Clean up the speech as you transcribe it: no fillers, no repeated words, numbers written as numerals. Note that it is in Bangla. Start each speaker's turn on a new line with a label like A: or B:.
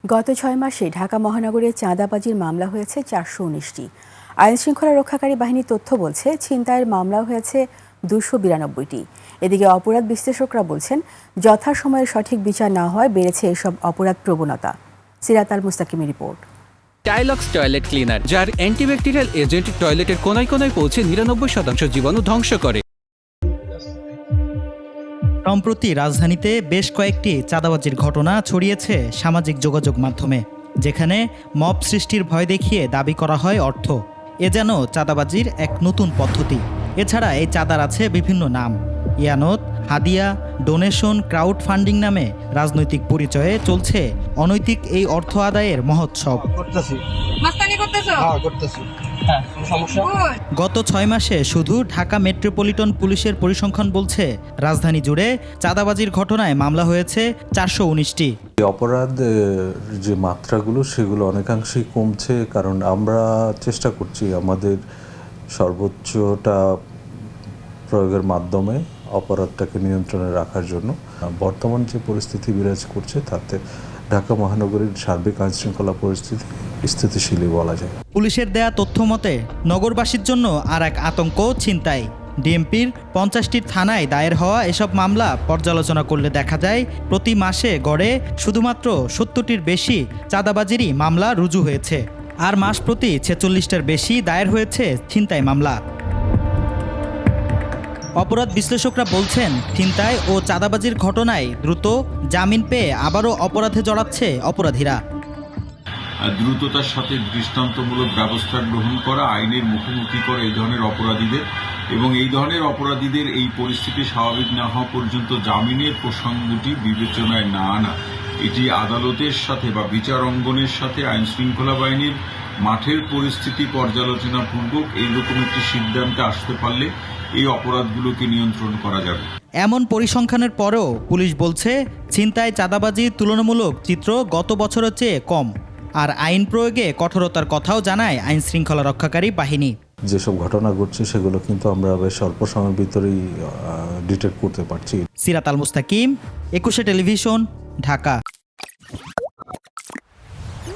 A: গত ৬ মাসে ঢাকা মহানগরে চাঁদাবাজির মামলা হয়েছে ৪১৯টি। আইনশৃঙ্খলা রক্ষাকারী বাহিনীর তথ্য বলছে, ছিনতাইয়ের মামলাও হয়েছে ২৯২টি। এদিকে অপরাধ বিশ্লেষকরা বলছেন, যথাসময়ে সঠিক বিচার না হওয়ায় বেড়েছে এসব অপরাধ প্রবণতা। সিরাত আল মুস্তাকিমের রিপোর্ট।
B: টাইলক্স টয়লেট ক্লিনার, যার অ্যান্টিব্যাকটেরিয়াল এজেন্ট টয়লেটের কোনায় কোনায় পৌঁছে ৯৯% জীবাণু ধ্বংস করে।
C: সম্প্রতি রাজধানীতে বেশ কয়েকটি চাঁদাবাজির ঘটনা ছড়িয়েছে সামাজিক যোগাযোগ মাধ্যমে, যেখানে মব সৃষ্টির ভয় দেখিয়ে দাবি করা হয় অর্থ। এ যেন চাঁদাবাজির এক নতুন পদ্ধতি। এছাড়া এই চাঁদার আছে বিভিন্ন নাম: ইয়ানত, হাদিয়া, ডোনেশন, ক্রাউড ফান্ডিং নামে রাজনৈতিক পরিচয়ে চলছে অনৈতিক এই অর্থ আদায়ের মহোৎসব। গত ৬ মাসে শুধু ঢাকা মেট্রোপলিটন পুলিশের পরিসংখ্যান বলছে, রাজধানী জুড়ে চাঁদাবাজির ঘটনায় মামলা হয়েছে ৪১৯টি।
D: অপরাধের যে মাত্রাগুলো সেগুলো অনেকাংশেই কমছে, কারণ আমরা চেষ্টা করছি আমাদের সর্বোচ্চটা প্রয়োগের মাধ্যমে অপরাধটাকে নিয়ন্ত্রণে রাখার জন্য। বর্তমান যে পরিস্থিতি বিরাজ করছে তাতে ঢাকা মহানগরীর সার্বিক আইনশৃঙ্খলা পরিস্থিতি স্থিতিশীলই বলা যায়।
C: পুলিশের দেয়া তথ্য মতে নগরবাসীর জন্য আর এক আতঙ্ক ছিনতাই। ডিএমপির ৫০টির থানায় দায়ের হওয়া এসব মামলা পর্যালোচনা করলে দেখা যায়, প্রতি মাসে গড়ে শুধুমাত্র ৭০টির বেশি চাঁদাবাজিরই মামলা রুজু হয়েছে, আর মাস প্রতি ৪৬টার বেশি দায়ের হয়েছে ছিনতাই মামলা। অপরাধ বিশ্লেষকরা বলছেন, ছিনতাই ও চাঁদাবাজির ঘটনায় দ্রুত জামিন পেয়ে আবারও অপরাধে জড়াচ্ছে অপরাধীরা।
E: দ্রুততার সাথে দৃষ্টান্তমূলক ব্যবস্থা গ্রহণ করা, আইনের মুখোমুখি করা এই ধরনের অপরাধীদের, এবং এই ধরনের অপরাধীদের এই পরিস্থিতি স্বাভাবিক না হওয়া পর্যন্ত জামিনের প্রসঙ্গটি বিবেচনায় না আনা, এটি আদালতের সাথে বা বিচার অঙ্গনের সাথে আইন শৃঙ্খলা বাহিনীর মাঠের পরিস্থিতি পর্যালোচনাপূর্বক এইরকম একটি সিদ্ধান্তে আসতে পারলে এই অপরাধগুলোকে নিয়ন্ত্রণ করা যাবে।
C: এমন পরিসংখ্যানের পরেও পুলিশ বলছে, ছিনতাই চাঁদাবাজির তুলনামূলক চিত্র গত বছরের চেয়ে কম, আর আইন প্রয়োগে কঠোরতার কথাও জানায় আইন শৃঙ্খলা রক্ষাকারী বাহিনী।
D: যেসব ঘটনা ঘটছে সেগুলো কিন্তু আমরা বেশ অল্প সময়ের ভিতরেই ডিটেক্ট করতে পারছি।
C: সিরাত আল মুস্তাকিম, ২১ টেলিভিশন, ঢাকা।